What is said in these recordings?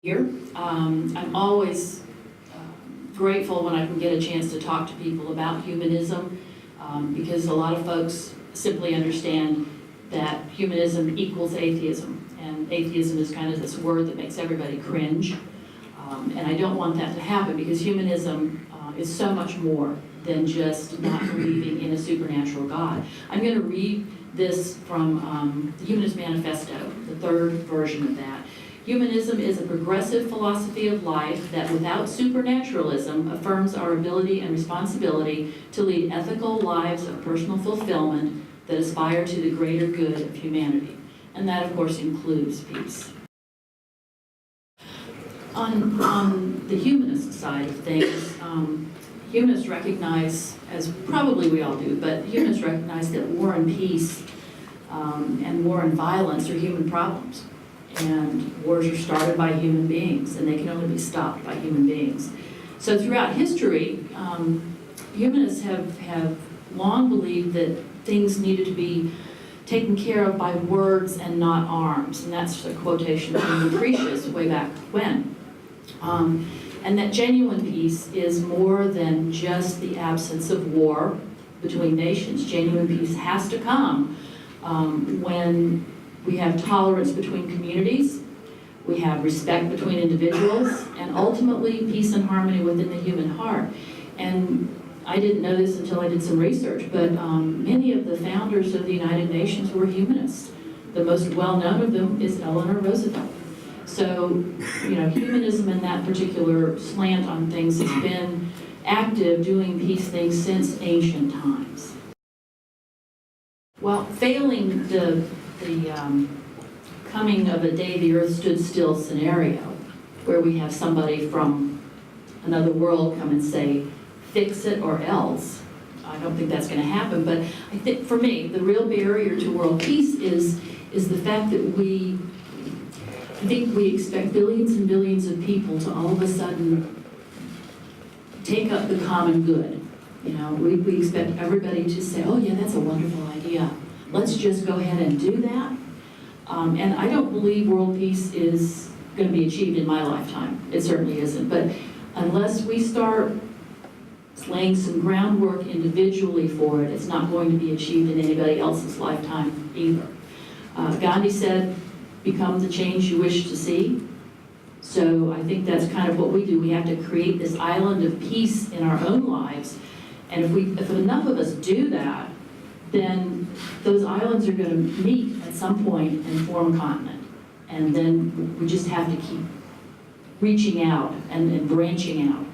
Here. I'm always grateful when I can get a chance to talk to people about humanism because a lot of folks simply understand that humanism equals atheism, and atheism is kind of this word that makes everybody cringe. And I don't want that to happen because humanism is so much more than just not believing in a supernatural God. I'm going to read this from the Humanist Manifesto, the third version of that. Humanism is a progressive philosophy of life that, without supernaturalism, affirms our ability and responsibility to lead ethical lives of personal fulfillment that aspire to the greater good of humanity. And that, of course, includes peace. On the humanist side of things, humanists recognize, as probably we all do, but humanists recognize that war and peace and war and violence are human problems. And wars are started by human beings, and they can only be stopped by human beings. So throughout history, humanists have long believed that things needed to be taken care of by words and not arms. And that's a quotation from Lucretius way back when. And that genuine peace is more than just the absence of war between nations. Genuine peace has to come when we have tolerance between communities, we have respect between individuals, and ultimately peace and harmony within the human heart. And I didn't know this until I did some research, but many of the founders of the United Nations were humanists. The most well-known of them is Eleanor Roosevelt. So, humanism and that particular slant on things has been active doing peace things since ancient times. Well, failing the coming of a day the earth stood still scenario, where we have somebody from another world come and say, fix it or else. I don't think that's going to happen, but I think for me, the real barrier to world peace is the fact that we expect billions and billions of people to all of a sudden take up the common good. We expect everybody to say, oh yeah, that's a wonderful idea. Let's just go ahead and do that. And I don't believe world peace is going to be achieved in my lifetime. It certainly isn't. But unless we start laying some groundwork individually for it, it's not going to be achieved in anybody else's lifetime either. Gandhi said, become the change you wish to see. So I think that's kind of what we do. We have to create this island of peace in our own lives. And if enough of us do that, then those islands are going to meet at some point and form a continent. And then we just have to keep reaching out and branching out.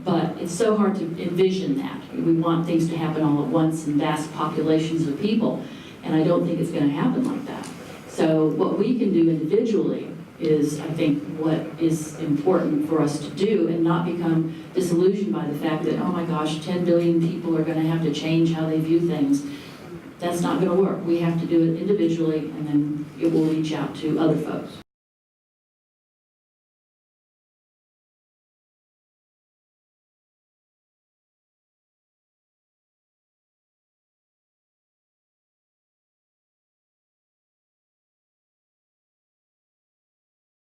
But it's so hard to envision that. We want things to happen all at once in vast populations of people, and I don't think it's going to happen like that. So what we can do individually is, I think, what is important for us to do, and not become disillusioned by the fact that, oh my gosh, 10 billion people are going to have to change how they view things. That's not going to work. We have to do it individually, and then it will reach out to other folks.